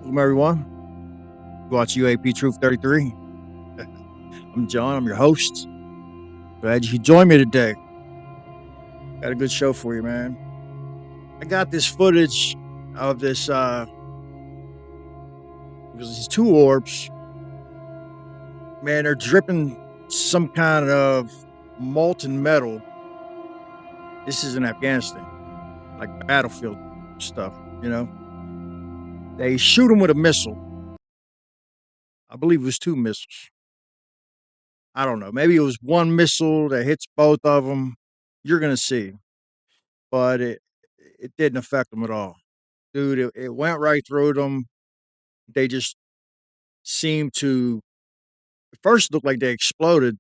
Welcome, everyone. Watch UAP Truth 33. I'm John. I'm your host. Glad you could join me today. Got a good show for you, man. I got this footage of these two orbs. Man, they're dripping some kind of molten metal. This is in Afghanistan, like battlefield stuff, you know. They shoot them with a missile. I believe it was two missiles. I don't know. Maybe it was one missile that hits both of them. You're going to see. But it didn't affect them at all. Dude, it went right through them. They just seemed to at first look like they exploded,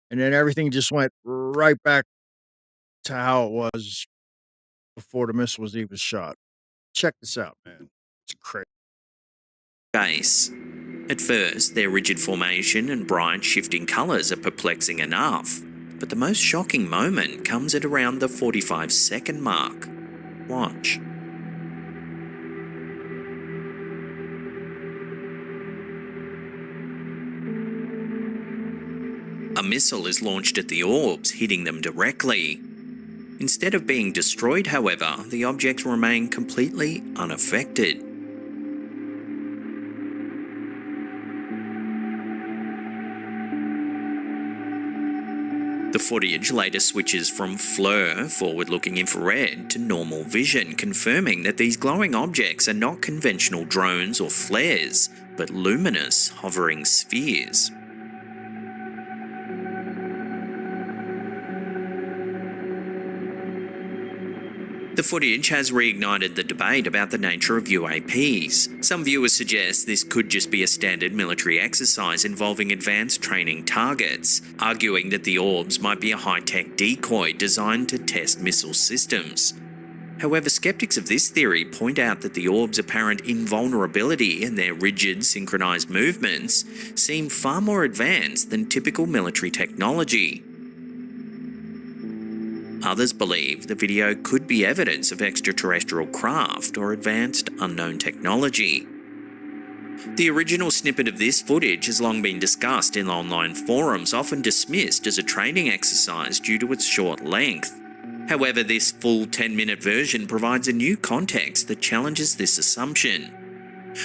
and then everything just went right back to how it was before the missile was even shot. Check this out, man. It's crazy. Base. At first, their rigid formation and bright shifting colours are perplexing enough, but the most shocking moment comes at around the 45-second mark. Watch. A missile is launched at the orbs, hitting them directly. Instead of being destroyed, however, the objects remain completely unaffected. The footage later switches from FLIR, forward-looking infrared, to normal vision, confirming that these glowing objects are not conventional drones or flares, but luminous, hovering spheres. The footage has reignited the debate about the nature of UAPs. Some viewers suggest this could just be a standard military exercise involving advanced training targets, arguing that the orbs might be a high-tech decoy designed to test missile systems. However, skeptics of this theory point out that the orbs' apparent invulnerability and their rigid, synchronized movements seem far more advanced than typical military technology. Others believe the video could be evidence of extraterrestrial craft or advanced unknown technology. The original snippet of this footage has long been discussed in online forums, often dismissed as a training exercise due to its short length. However, this full 10-minute version provides a new context that challenges this assumption.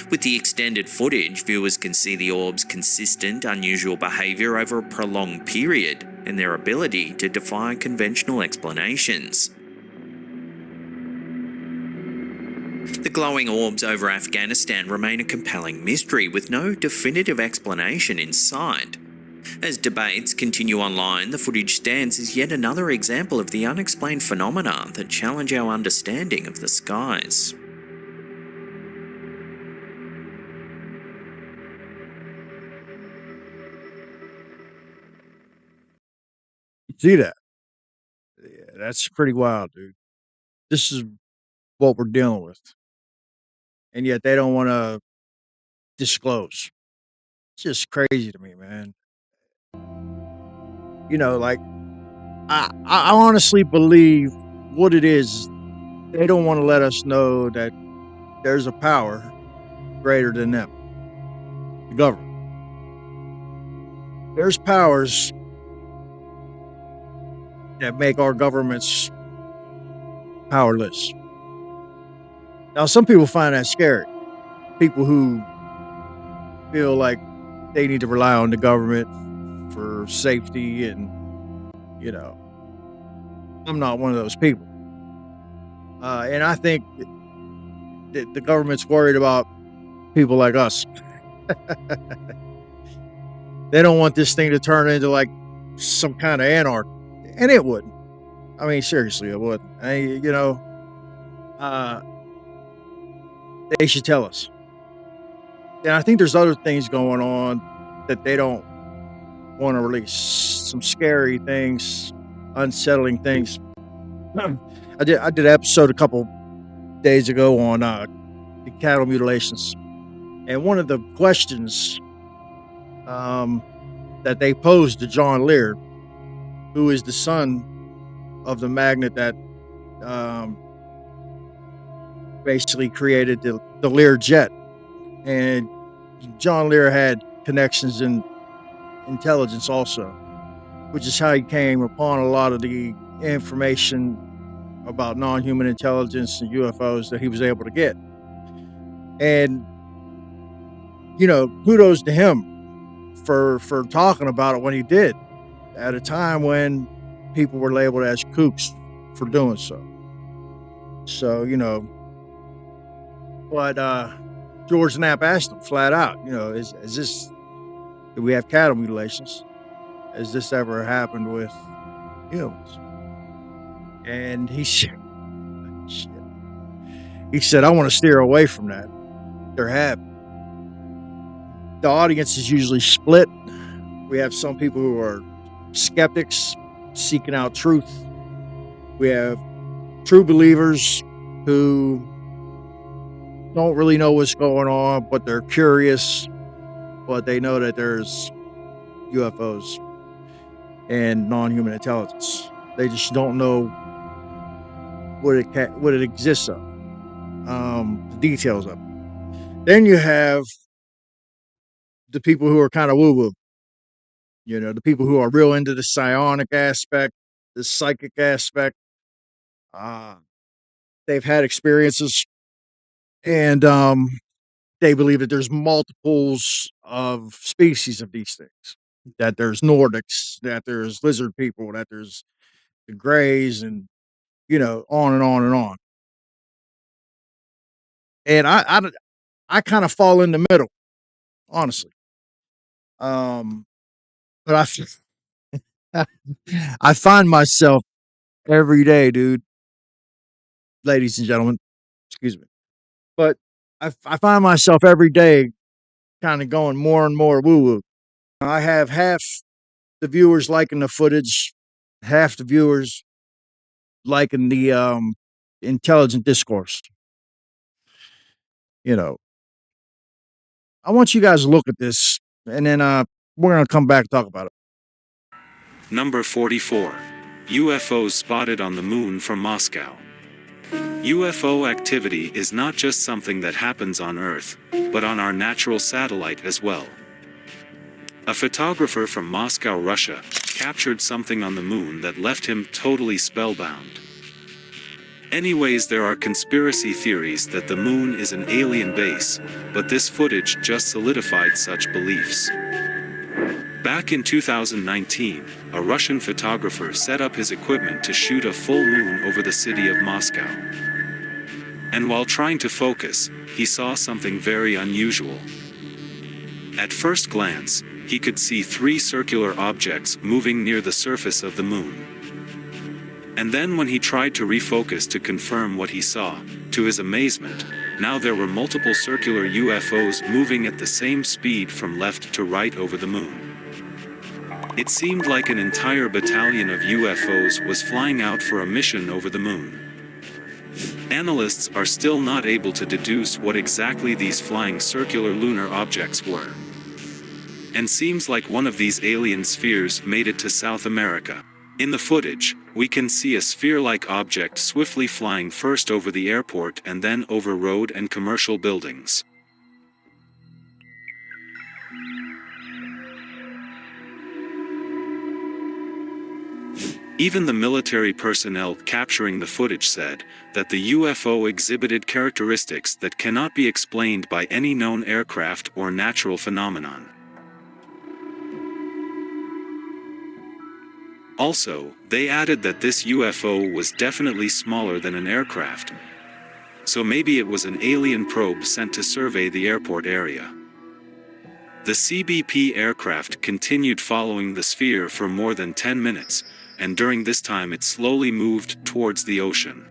With the extended footage, viewers can see the orbs' consistent, unusual behaviour over a prolonged period and their ability to defy conventional explanations. The glowing orbs over Afghanistan remain a compelling mystery with no definitive explanation in sight. As debates continue online, the footage stands as yet another example of the unexplained phenomena that challenge our understanding of the skies. See that? Yeah, that's pretty wild, dude. This is what we're dealing with. And yet they don't want to disclose. It's just crazy to me, man. You know, like I honestly believe what it is. They don't want to let us know that there's a power greater than them, the government. There's powers that make our governments powerless. Now, some people find that scary. People who feel like they need to rely on the government for safety, and you know, I'm not one of those people. And I think that the government's worried about people like us. They don't want this thing to turn into like some kind of anarchy, and it wouldn't. I mean, seriously, it wouldn't. They should tell us. And I think there's other things going on that they don't want to release. Some scary things, unsettling things. I did an episode a couple days ago on the cattle mutilations, and one of the questions that they posed to John Lear, who is the son of the magnate that basically created the Lear jet, And John Lear had connections in intelligence also, which is how he came upon a lot of the information about non-human intelligence and UFOs that he was able to get. And kudos to him for talking about it when he did, at a time when people were labeled as kooks for doing so. So, but George Knapp asked him flat out, is this, do we have cattle mutilations? Has this ever happened with humans? And he said, I want to steer away from that. There have. The audience is usually split. We have some people who are skeptics seeking out truth. We have true believers who don't really know what's going on, but they're curious, but they know that there's UFOs and non-human intelligence. They just don't know what it exists of, the details of it. Then you have the people who are kind of woo-woo, the people who are real into the psionic aspect, the psychic aspect. They've had experiences, and they believe that there's multiples of species of these things. That there's Nordics, that there's lizard people, that there's the Greys, and on and on and on. And I kind of fall in the middle, honestly. But I find myself every day, dude, ladies and gentlemen, excuse me. But I find myself every day kind of going more and more woo woo. I have half the viewers liking the footage, half the viewers liking the intelligent discourse. I want you guys to look at this, and then we're gonna come back and talk about it. Number 44. UFOs spotted on the moon from Moscow. UFO activity is not just something that happens on Earth, but on our natural satellite as well. A photographer from Moscow, Russia, captured something on the moon that left him totally spellbound. Anyways, there are conspiracy theories that the moon is an alien base, but this footage just solidified such beliefs. Back in 2019, a Russian photographer set up his equipment to shoot a full moon over the city of Moscow. And while trying to focus, he saw something very unusual. At first glance, he could see 3 circular objects moving near the surface of the moon. And then when he tried to refocus to confirm what he saw, to his amazement, now there were multiple circular UFOs moving at the same speed from left to right over the moon. It seemed like an entire battalion of UFOs was flying out for a mission over the moon. Analysts are still not able to deduce what exactly these flying circular lunar objects were. And seems like one of these alien spheres made it to South America. In the footage, we can see a sphere-like object swiftly flying first over the airport and then over road and commercial buildings. Even the military personnel capturing the footage said that the UFO exhibited characteristics that cannot be explained by any known aircraft or natural phenomenon. Also, they added that this UFO was definitely smaller than an aircraft, so maybe it was an alien probe sent to survey the airport area. The CBP aircraft continued following the sphere for more than 10 minutes, and during this time it slowly moved towards the ocean.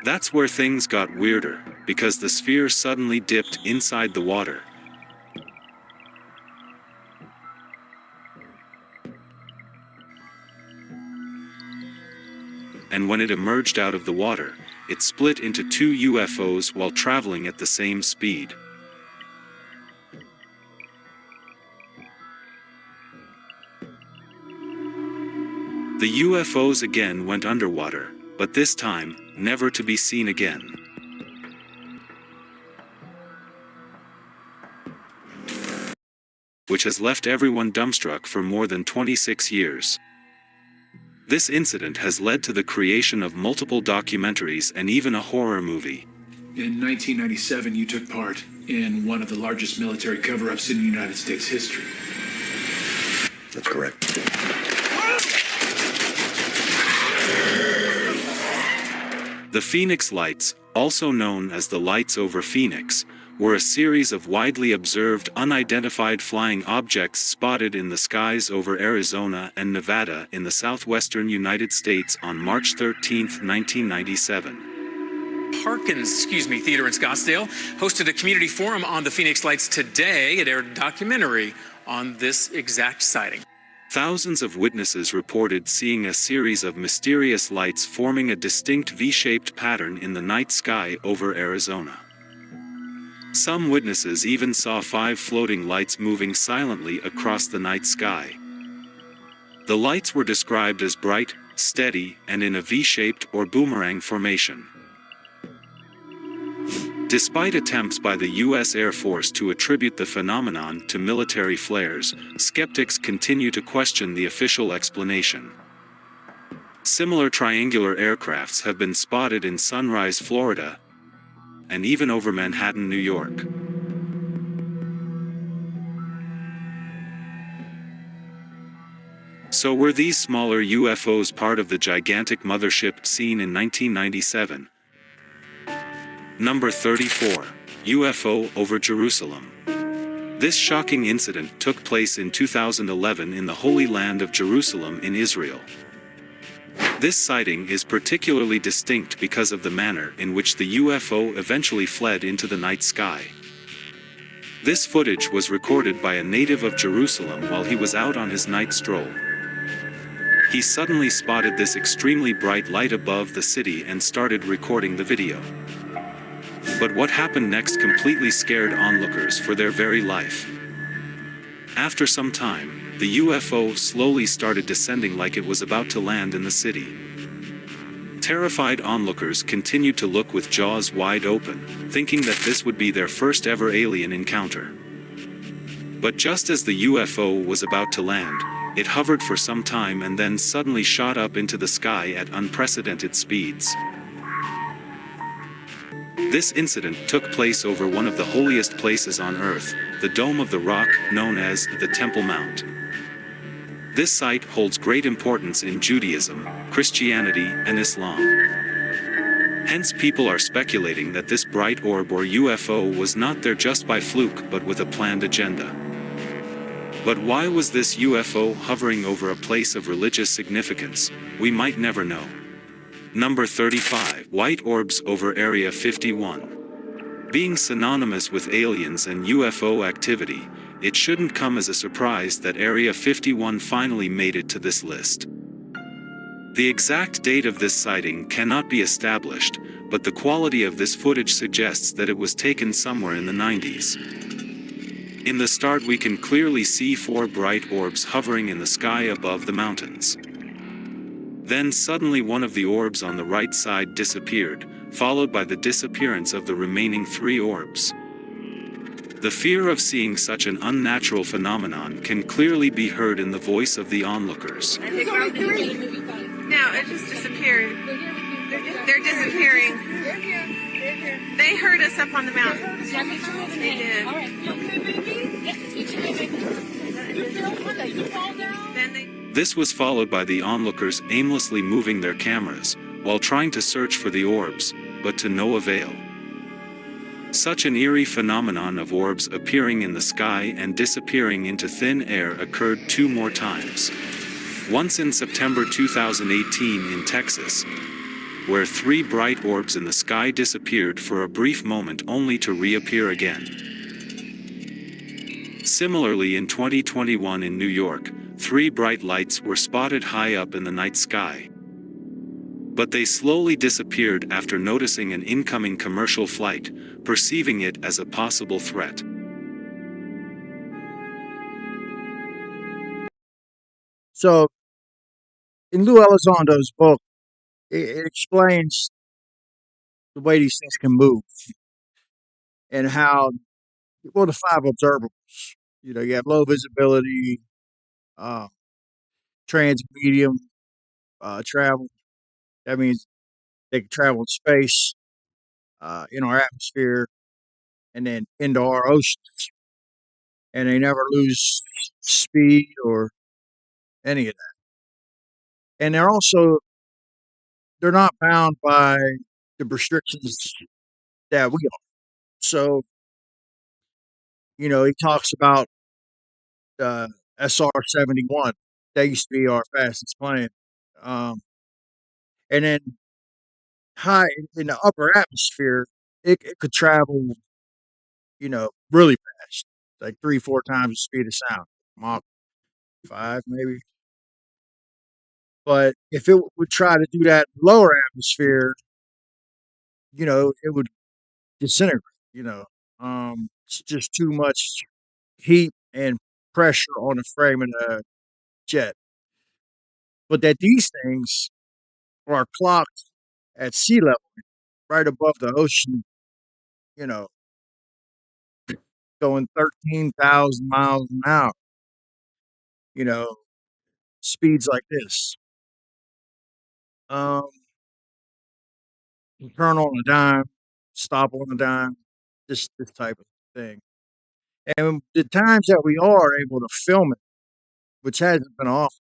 That's where things got weirder, because the sphere suddenly dipped inside the water. And when it emerged out of the water, it split into 2 UFOs while traveling at the same speed. The UFOs again went underwater, but this time, never to be seen again. which has left everyone dumbstruck for more than 26 years. This incident has led to the creation of multiple documentaries and even a horror movie. In 1997, you took part in one of the largest military cover-ups in United States history. That's correct. The Pheonix lights, also known as the lights over Pheonix, were a series of widely observed unidentified flying objects spotted in the skies over Arizona and Nevada in the southwestern United States on March 13, 1997. Harkins, Theater in Scottsdale hosted a community forum on the Pheonix lights today. It aired a documentary on this exact sighting. Thousands of witnesses reported seeing a series of mysterious lights forming a distinct V-shaped pattern in the night sky over Arizona. Some witnesses even saw 5 floating lights moving silently across the night sky. The lights were described as bright, steady, and in a V-shaped or boomerang formation. Despite attempts by the U.S. Air Force to attribute the phenomenon to military flares, skeptics continue to question the official explanation. Similar triangular aircrafts have been spotted in Sunrise, Florida, and even over Manhattan, New York. So were these smaller UFOs part of the gigantic mothership seen in 1997? Number 34. UFO over Jerusalem. This shocking incident took place in 2011 in the Holy Land of Jerusalem in Israel. This sighting is particularly distinct because of the manner in which the UFO eventually fled into the night sky. This footage was recorded by a native of Jerusalem while he was out on his night stroll. He suddenly spotted this extremely bright light above the city and started recording the video. But what happened next completely scared onlookers for their very life. After some time, the UFO slowly started descending like it was about to land in the city. Terrified onlookers continued to look with jaws wide open, thinking that this would be their first ever alien encounter. But just as the UFO was about to land, it hovered for some time and then suddenly shot up into the sky at unprecedented speeds. This incident took place over one of the holiest places on Earth, the Dome of the Rock, known as the Temple Mount. This site holds great importance in Judaism, Christianity, and Islam. Hence people are speculating that this bright orb or UFO was not there just by fluke but with a planned agenda. But why was this UFO hovering over a place of religious significance? We might never know. Number 35. White orbs over Area 51. Being synonymous with aliens and UFO activity, it shouldn't come as a surprise that Area 51 finally made it to this list. The exact date of this sighting cannot be established, but the quality of this footage suggests that it was taken somewhere in the 90s. In the start we can clearly see 4 bright orbs hovering in the sky above the mountains. Then suddenly one of the orbs on the right side disappeared, followed by the disappearance of the remaining 3 orbs. The fear of seeing such an unnatural phenomenon can clearly be heard in the voice of the onlookers. No, it just disappeared. They're disappearing. They heard us up on the mountain. They did. Then they... This was followed by the onlookers aimlessly moving their cameras, while trying to search for the orbs, but to no avail. Such an eerie phenomenon of orbs appearing in the sky and disappearing into thin air occurred 2 more times. Once in September 2018 in Texas, where 3 bright orbs in the sky disappeared for a brief moment only to reappear again. Similarly in 2021 in New York, 3 bright lights were spotted high up in the night sky. But they slowly disappeared after noticing an incoming commercial flight, perceiving it as a possible threat. So, in Lou Elizondo's book, it explains the way these things can move and how, well, the 5 observables. You have low visibility, uh, transmedium travel. That means they can travel in space, in our atmosphere, and then into our oceans, and they never lose speed or any of that. And they're not bound by the restrictions that we are. So he talks about SR-71. That used to be our fastest plane. Um, and then high in the upper atmosphere, it could travel, really fast, like 3, 4 times the speed of sound, Mach 5 maybe. But if it would try to do that in lower atmosphere, it would disintegrate. It's just too much heat and pressure on the frame of the jet. But that these things are clocked at sea level, right above the ocean, you know, going 13,000 miles an hour, you know, speeds like this. Um, Turn on a dime, stop on a dime, this type of thing. And the times that we are able to film it, which hasn't been often,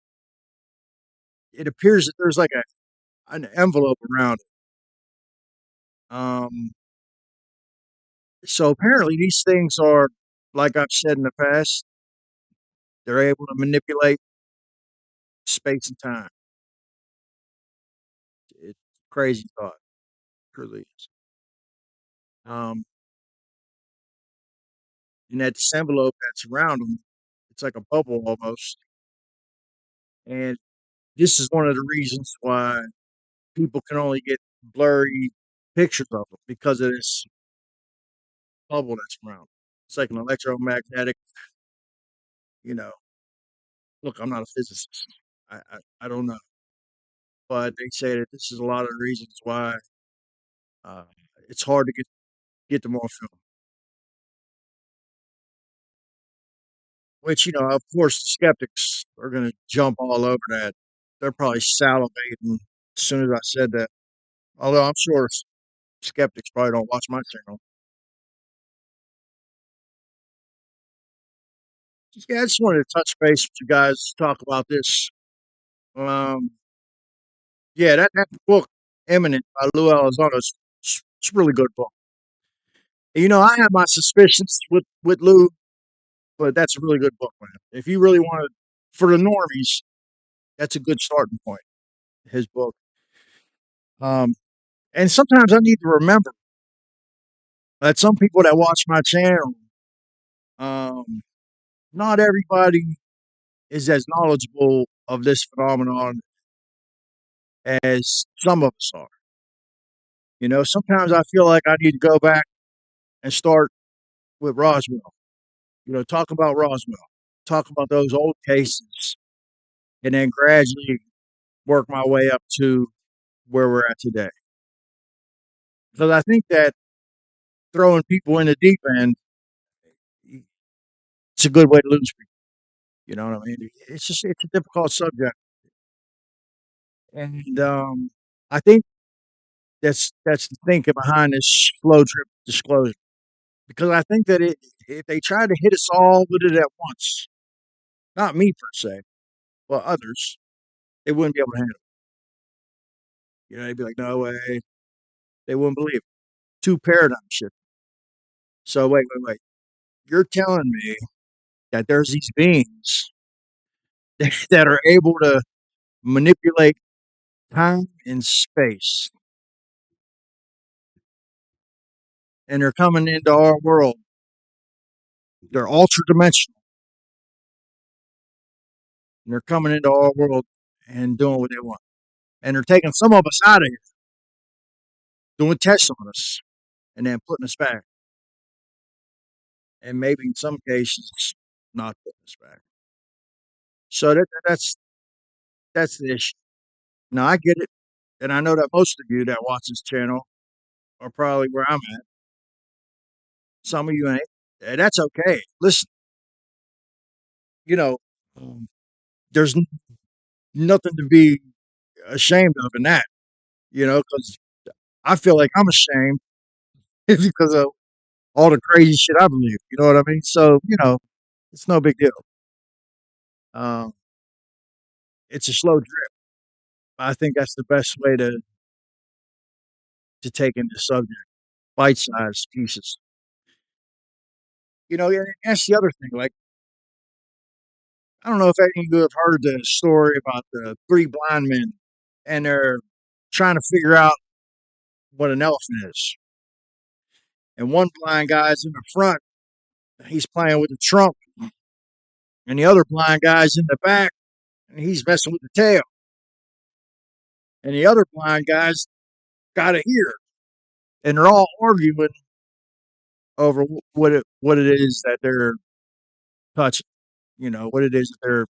it appears that there's like an envelope around it. Um, so apparently these things are, like I've said in the past, they're able to manipulate space and time. It's a crazy thought, it truly is. Um, and that this envelope that's around them, it's like a bubble almost. And this is one of the reasons why people can only get blurry pictures of them because of this bubble that's around. It's like an electromagnetic, you know. Look, I'm not a physicist. I don't know, but they say that this is a lot of the reasons why uh, it's hard to get them on film. Which of course, the skeptics are going to jump all over that. They're probably salivating as soon as I said that. Although I'm sure skeptics probably don't watch my channel. Yeah, I just wanted to touch base with you guys, talk about this. Um, yeah, that book, Eminent by Lou Elizondo, it's a really good book. I have my suspicions with Lou, but that's a really good book, man. If you really want to, for the normies, that's a good starting point. His book. Um, and sometimes I need to remember that some people that watch my channel, um, not everybody is as knowledgeable of this phenomenon as some of us are. Sometimes I feel like I need to go back and start with Roswell. Talk about Roswell, talk about those old cases, and then gradually work my way up to where we're at today. Because I think that throwing people in the deep end, it's a good way to lose people. You know what I mean? It's a difficult subject, and I think that's the thinking behind this slow drip disclosure. Because I think that if they tried to hit us all with it at once, not me per se, but others, they wouldn't be able to handle it. They'd be like, no way. They wouldn't believe it. Two paradigm shift. So wait. You're telling me that there's these beings that are able to manipulate time and space, and they're coming into our world. They're ultra dimensional, and they're coming into our world and doing what they want. And they're taking some of us out of here, doing tests on us, and then putting us back. And maybe in some cases, not putting us back. So that's the issue. Now I get it, and I know that most of you that watch this channel are probably where I'm at. Some of you ain't, and that's okay. Listen, you know, um, there's nothing to be ashamed of in that, because I feel like I'm ashamed because of all the crazy shit I believe. You know what I mean? So, it's no big deal. Um, it's a slow drip. I think that's the best way to take in the subject, bite-sized pieces. And that's the other thing. Like, I don't know if any of you have heard the story about the three blind men, and they're trying to figure out what an elephant is. And one blind guy's in the front, he's playing with the trunk, and the other blind guy's in the back, and he's messing with the tail. And the other blind guy's got a ear, and they're all arguing over what it is that they're touching. What it is that they're.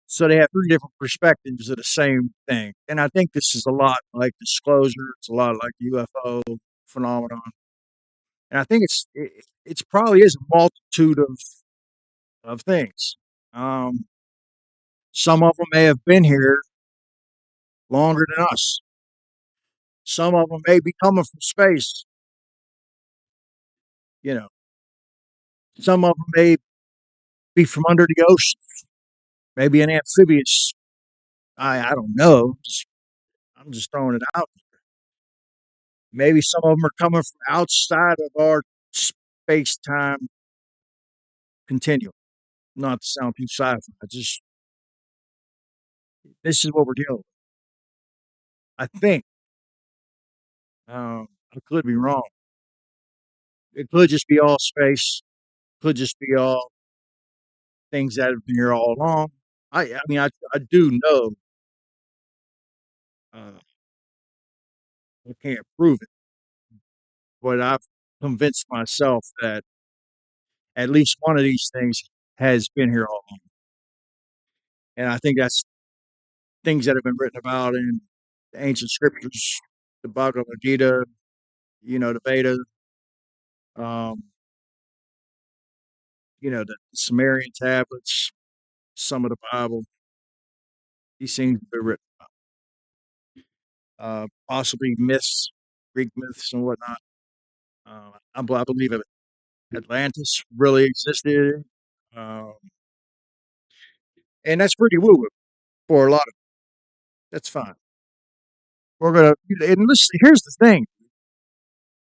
So they have three different perspectives of the same thing, and I think this is a lot like disclosure. It's a lot like the UFO phenomenon, and I think it's probably is a multitude of things. Um, some of them may have been here longer than us. Some of them may be coming from space. You know, some of them may be from under the ocean. Maybe an amphibious. I don't know. I'm just throwing it out. Maybe some of them are coming from outside of our space time continuum. Not to sound too sci-fi. Just this is what we're dealing with. I think. I could be wrong. It could just be all space. Could just be all things that have been here all along. I mean, I do know. Uh, I can't prove it, but I've convinced myself that at least one of these things has been here all along, and I think that's things that have been written about in the ancient scriptures, the Bhagavad Gita, the Veda, um, the Sumerian tablets, some of the Bible. These things have been written, possibly myths, Greek myths and whatnot. I believe it. Atlantis really existed, um, and that's pretty woo for a lot of. That's fine. We're gonna and listen. Here's the thing.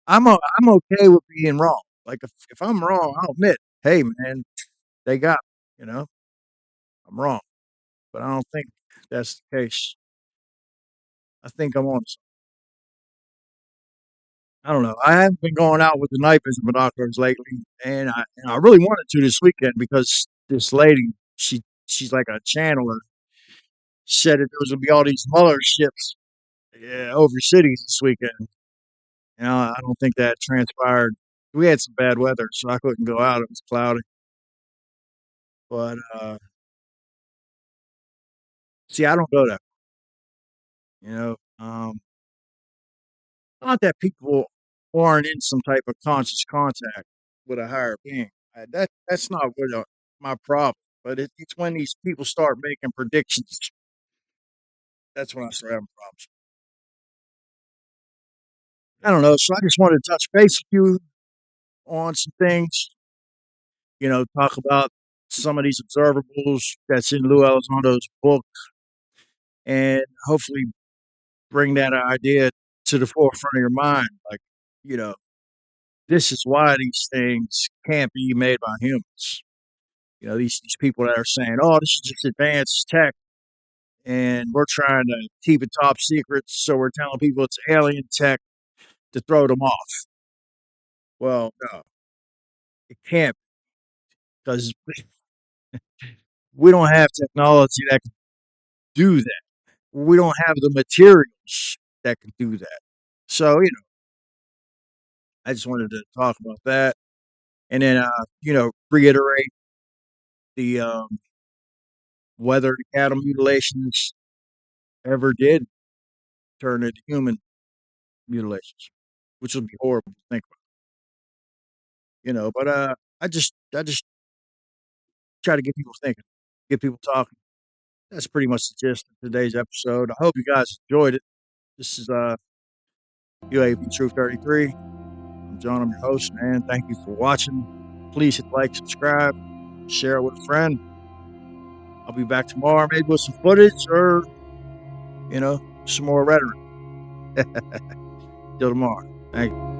I'm okay with being wrong. Like if I'm wrong, I'll admit, hey man, they got me, I'm wrong, but I don't think that's the case. I think I'm on. I don't know. I haven't been going out with the night vision binoculars lately, and I really wanted to this weekend because this lady, she's like a channeler, said that there was gonna be all these Muller ships, yeah, over cities this weekend. I don't think that transpired. We had some bad weather, so I couldn't go out. It was cloudy. But see, I don't go that. You know, not that people aren't in some type of conscious contact with a higher being. That's not what my problem. But it's when these people start making predictions. That's when I start having problems. I don't know. So I just wanted to touch base with you on some things. Talk about some of these observables that's in Lou Elizondo's book, and hopefully bring that idea to the forefront of your mind. Like, you know, this is why these things can't be made by humans. These people that are saying, "Oh, this is just advanced tech, and we're trying to keep it top secret, so we're telling people it's alien tech to throw them off." Well, no, it can't because we don't have technology that can do that. We don't have the materials that can do that. So, I just wanted to talk about that, and then, reiterate the whether the cattle mutilations ever did turn into human mutilations, which would be horrible to think about. But I just try to get people thinking, get people talking. That's pretty much the gist of today's episode. I hope you guys enjoyed it. This is UAP Truth 33. I'm John. I'm your host, man. Thank you for watching. Please hit like, subscribe, share it with a friend. I'll be back tomorrow, maybe with some footage or, some more rhetoric. Till tomorrow. Thank you.